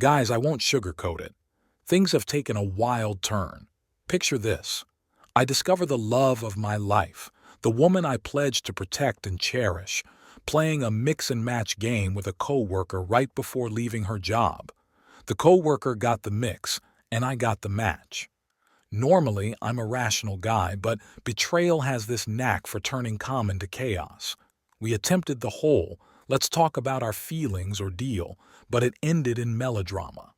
Guys, I won't sugarcoat it. Things have taken a wild turn. Picture this. I discover the love of my life, the woman I pledged to protect and cherish, playing a mix-and-match game with a coworker right before leaving her job. The coworker got the mix, and I got the match. Normally, I'm a rational guy, but betrayal has this knack for turning calm into chaos. We attempted the whole, let's talk about our feelings ordeal, but it ended in melodrama.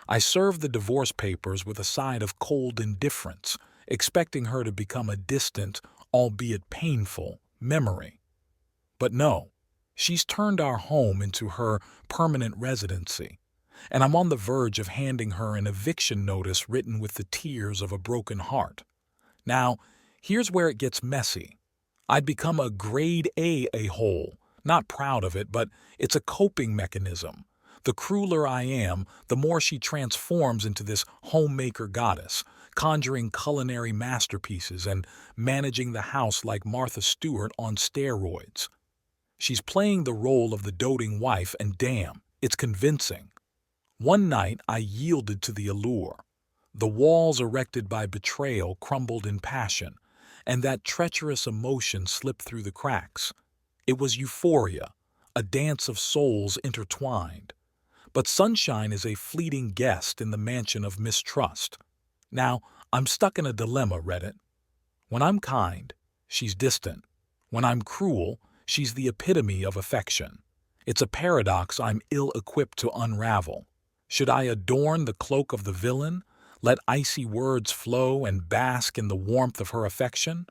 I served the divorce papers with a side of cold indifference, expecting her to become a distant, albeit painful, memory. But no, she's turned our home into her permanent residency, and I'm on the verge of handing her an eviction notice written with the tears of a broken heart. Now, here's where it gets messy. I'd become a grade A-hole, not proud of it, but it's a coping mechanism. The crueler I am, the more she transforms into this homemaker goddess, conjuring culinary masterpieces and managing the house like Martha Stewart on steroids. She's playing the role of the doting wife, and damn, it's convincing. One night, I yielded to the allure. The walls erected by betrayal crumbled in passion, and that treacherous emotion slipped through the cracks. It was euphoria, a dance of souls intertwined. But sunshine is a fleeting guest in the mansion of mistrust. Now, I'm stuck in a dilemma, Reddit. When I'm kind, she's distant. When I'm cruel, she's the epitome of affection. It's a paradox I'm ill-equipped to unravel. Should I adorn the cloak of the villain, let icy words flow and bask in the warmth of her affection?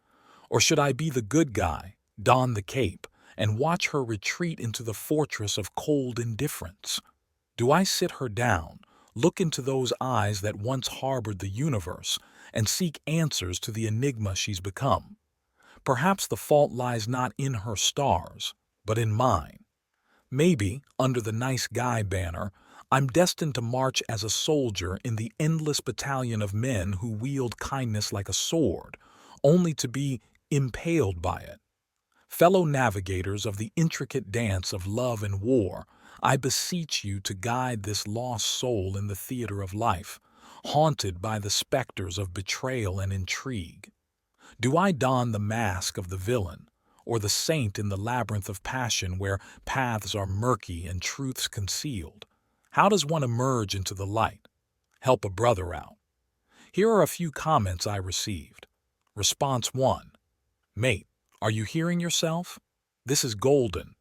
Or should I be the good guy, don the cape, and watch her retreat into the fortress of cold indifference? Do I sit her down, look into those eyes that once harbored the universe, and seek answers to the enigma she's become? Perhaps the fault lies not in her stars, but in mine. Maybe, under the nice guy banner, I'm destined to march as a soldier in the endless battalion of men who wield kindness like a sword, only to be impaled by it. Fellow navigators of the intricate dance of love and war, I beseech you to guide this lost soul in the theater of life, haunted by the specters of betrayal and intrigue. Do I don the mask of the villain, or the saint in the labyrinth of passion where paths are murky and truths concealed? How does one emerge into the light? Help a brother out. Here are a few comments I received. Response 1. Mate, are you hearing yourself? This is golden.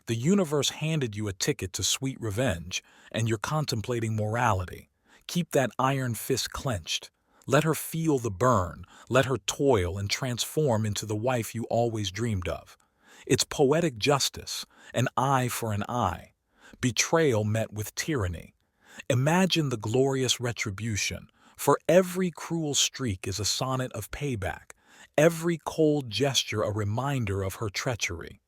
The universe handed you a ticket to sweet revenge, and you're contemplating morality. Keep that iron fist clenched. Let her feel the burn, let her toil and transform into the wife you always dreamed of. It's poetic justice, an eye for an eye. Betrayal met with tyranny. Imagine the glorious retribution. For every cruel streak is a sonnet of payback, every cold gesture a reminder of her treachery.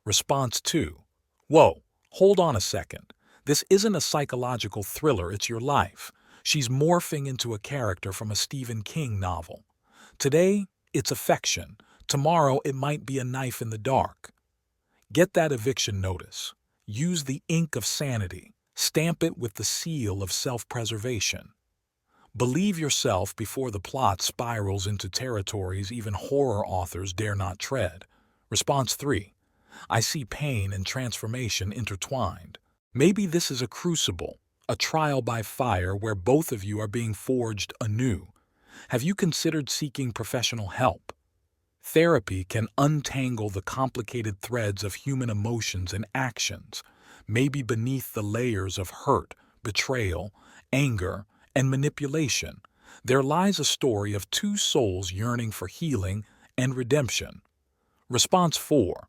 Response 2. Whoa, hold on a second. This isn't a psychological thriller, it's your life. She's morphing into a character from a Stephen King novel. Today, it's affection. Tomorrow, it might be a knife in the dark. Get that eviction notice. Use the ink of sanity. Stamp it with the seal of self-preservation. Believe yourself before the plot spirals into territories even horror authors dare not tread. Response 3. I see pain and transformation intertwined. Maybe this is a crucible, a trial by fire where both of you are being forged anew. Have you considered seeking professional help? Therapy can untangle the complicated threads of human emotions and actions. Maybe beneath the layers of hurt, betrayal, anger, and manipulation, there lies a story of two souls yearning for healing and redemption. Response 4.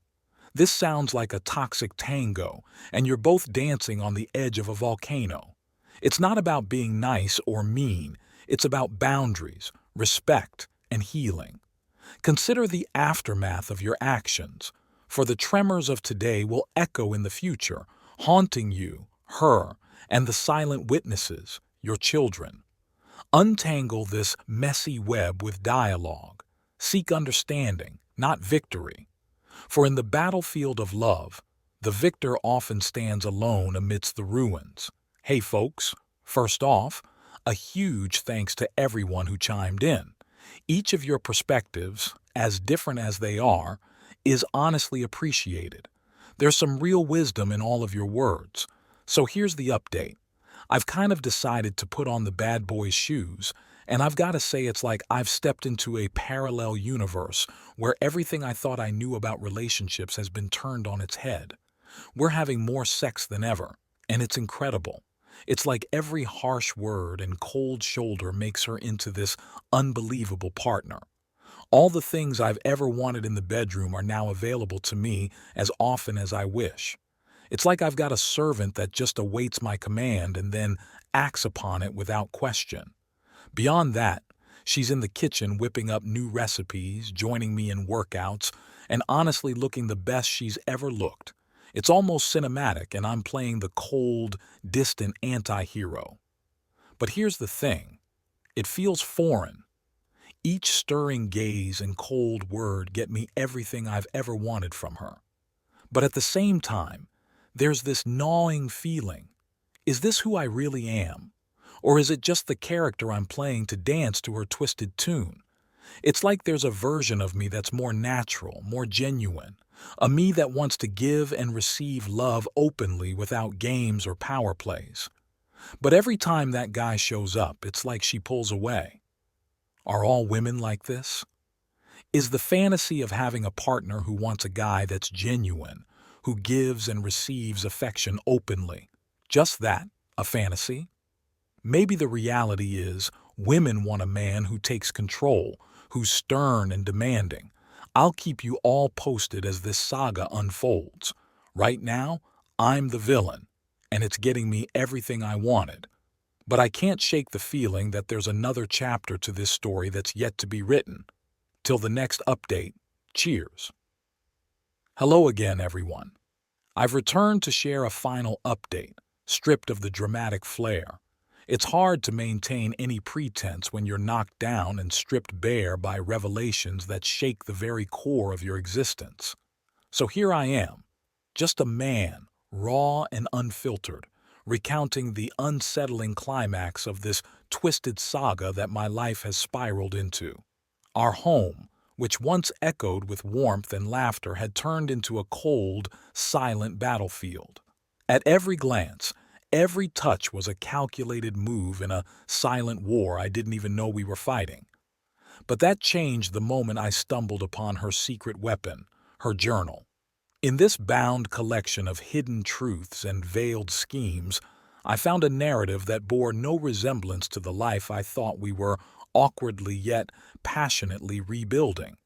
This sounds like a toxic tango, and you're both dancing on the edge of a volcano. It's not about being nice or mean, it's about boundaries, respect, and healing. Consider the aftermath of your actions, for the tremors of today will echo in the future, haunting you, her, and the silent witnesses, your children. Untangle this messy web with dialogue. Seek understanding, not victory. For in the battlefield of love, the victor often stands alone amidst the ruins. Hey folks, first off, a huge thanks to everyone who chimed in. Each of your perspectives, as different as they are, is honestly appreciated. There's some real wisdom in all of your words. So here's the update. I've kind of decided to put on the bad boy's shoes, and I've got to say it's like I've stepped into a parallel universe where everything I thought I knew about relationships has been turned on its head. We're having more sex than ever, and it's incredible. It's like every harsh word and cold shoulder makes her into this unbelievable partner. All the things I've ever wanted in the bedroom are now available to me as often as I wish. It's like I've got a servant that just awaits my command and then acts upon it without question. Beyond that, she's in the kitchen whipping up new recipes, joining me in workouts, and honestly looking the best she's ever looked. It's almost cinematic, and I'm playing the cold, distant anti-hero. But here's the thing. It feels foreign. Each stirring gaze and cold word get me everything I've ever wanted from her. But at the same time, there's this gnawing feeling. Is this who I really am? Or is it just the character I'm playing to dance to her twisted tune? It's like there's a version of me that's more natural, more genuine, a me that wants to give and receive love openly without games or power plays. But every time that guy shows up, it's like she pulls away. Are all women like this? Is the fantasy of having a partner who wants a guy that's genuine, who gives and receives affection openly, just that, a fantasy? Maybe the reality is women want a man who takes control, who's stern and demanding. I'll keep you all posted as this saga unfolds. Right now, I'm the villain, and it's getting me everything I wanted. But I can't shake the feeling that there's another chapter to this story that's yet to be written. Till the next update, cheers. Hello again, everyone. I've returned to share a final update, stripped of the dramatic flair. It's hard to maintain any pretense when you're knocked down and stripped bare by revelations that shake the very core of your existence. So here I am, just a man, raw and unfiltered, recounting the unsettling climax of this twisted saga that my life has spiraled into. Our home, which once echoed with warmth and laughter, had turned into a cold, silent battlefield. At every glance, every touch was a calculated move in a silent war I didn't even know we were fighting. But that changed the moment I stumbled upon her secret weapon, her journal. In this bound collection of hidden truths and veiled schemes, I found a narrative that bore no resemblance to the life I thought we were awkwardly yet passionately rebuilding.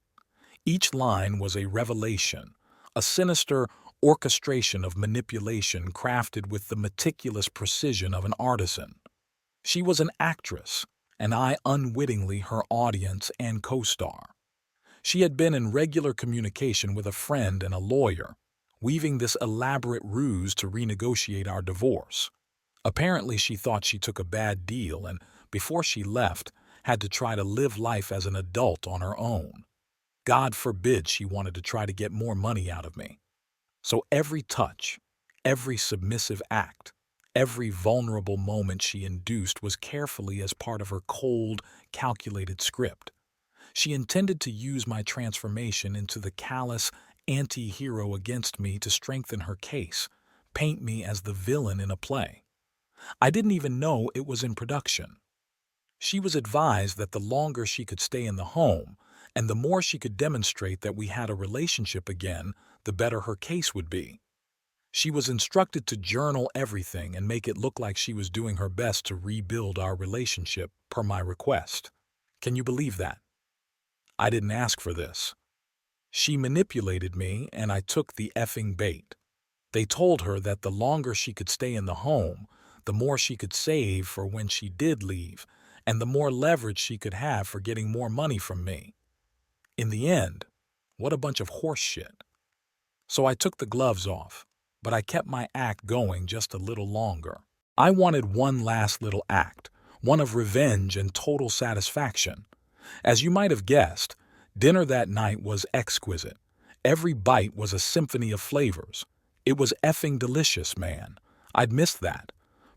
Each line was a revelation, a sinister orchestration of manipulation crafted with the meticulous precision of an artisan. She was an actress, and I unwittingly her audience and co-star. She had been in regular communication with a friend and a lawyer, weaving this elaborate ruse to renegotiate our divorce. Apparently she thought she took a bad deal and, before she left, had to try to live life as an adult on her own. God forbid she wanted to try to get more money out of me. So every touch, every submissive act, every vulnerable moment she induced was carefully as part of her cold, calculated script. She intended to use my transformation into the callous anti-hero against me to strengthen her case, paint me as the villain in a play. I didn't even know it was in production. She was advised that the longer she could stay in the home, and the more she could demonstrate that we had a relationship again, the better her case would be. She was instructed to journal everything and make it look like she was doing her best to rebuild our relationship per my request. Can you believe that? I didn't ask for this. She manipulated me, and I took the effing bait. They told her that the longer she could stay in the home, the more she could save for when she did leave, and the more leverage she could have for getting more money from me. In the end, what a bunch of horse shit. So I took the gloves off, but I kept my act going just a little longer. I wanted one last little act, one of revenge and total satisfaction. As you might have guessed, dinner that night was exquisite. Every bite was a symphony of flavors. It was effing delicious, man. I'd missed that.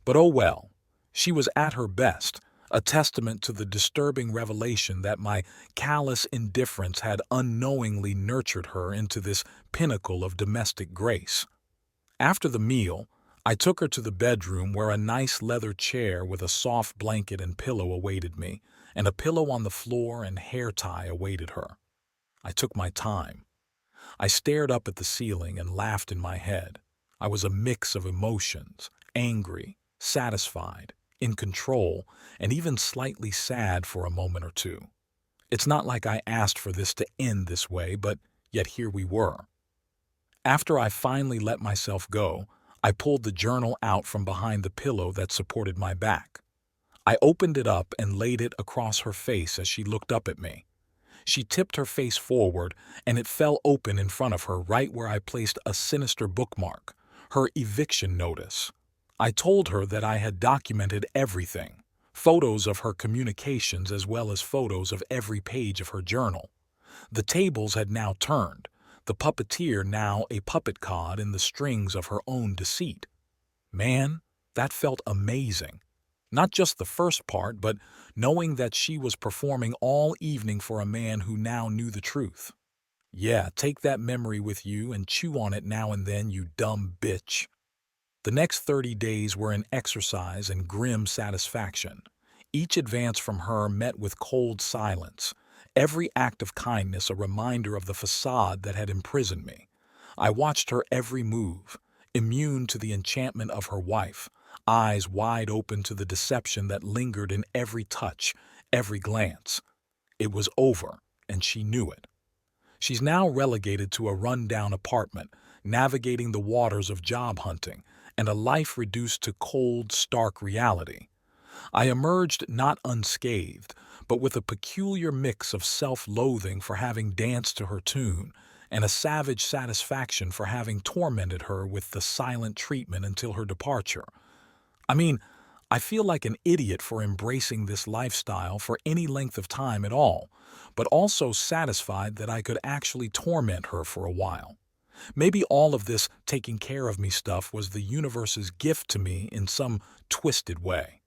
But oh well, she was at her best, a testament to the disturbing revelation that my callous indifference had unknowingly nurtured her into this pinnacle of domestic grace. After the meal, I took her to the bedroom where a nice leather chair with a soft blanket and pillow awaited me, and a pillow on the floor and hair tie awaited her. I took my time. I stared up at the ceiling and laughed in my head. I was a mix of emotions, angry, satisfied, in control, and even slightly sad for a moment or two. It's not like I asked for this to end this way, but yet here we were. After I finally let myself go, I pulled the journal out from behind the pillow that supported my back. I opened it up and laid it across her face as she looked up at me. She tipped her face forward, and it fell open in front of her right where I placed a sinister bookmark, her eviction notice. I told her that I had documented everything, photos of her communications as well as photos of every page of her journal. The tables had now turned, the puppeteer now a puppet caught in the strings of her own deceit. Man, that felt amazing. Not just the first part, but knowing that she was performing all evening for a man who now knew the truth. Yeah, take that memory with you and chew on it now and then, you dumb bitch. The next 30 days were an exercise in grim satisfaction. Each advance from her met with cold silence, every act of kindness a reminder of the facade that had imprisoned me. I watched her every move, immune to the enchantment of her wife, eyes wide open to the deception that lingered in every touch, every glance. It was over, and she knew it. She's now relegated to a run-down apartment, navigating the waters of job hunting, and a life reduced to cold, stark reality. I emerged not unscathed, but with a peculiar mix of self-loathing for having danced to her tune, and a savage satisfaction for having tormented her with the silent treatment until her departure. I mean, I feel like an idiot for embracing this lifestyle for any length of time at all, but also satisfied that I could actually torment her for a while. Maybe all of this taking care of me stuff was the universe's gift to me in some twisted way.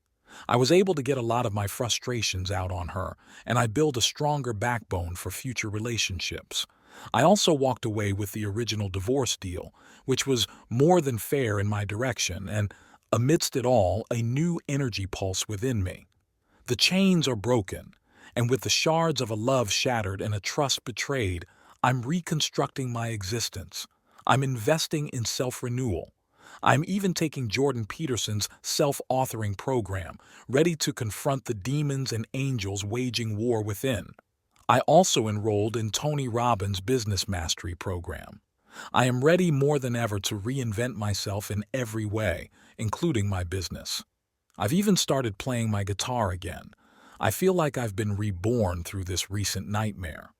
I was able to get a lot of my frustrations out on her, and I built a stronger backbone for future relationships. I also walked away with the original divorce deal, which was more than fair in my direction, and amidst it all, a new energy pulse within me. The chains are broken, and with the shards of a love shattered and a trust betrayed, I'm reconstructing my existence. I'm investing in self-renewal. I'm even taking Jordan Peterson's self-authoring program, ready to confront the demons and angels waging war within. I also enrolled in Tony Robbins' Business Mastery program. I am ready more than ever to reinvent myself in every way, including my business. I've even started playing my guitar again. I feel like I've been reborn through this recent nightmare.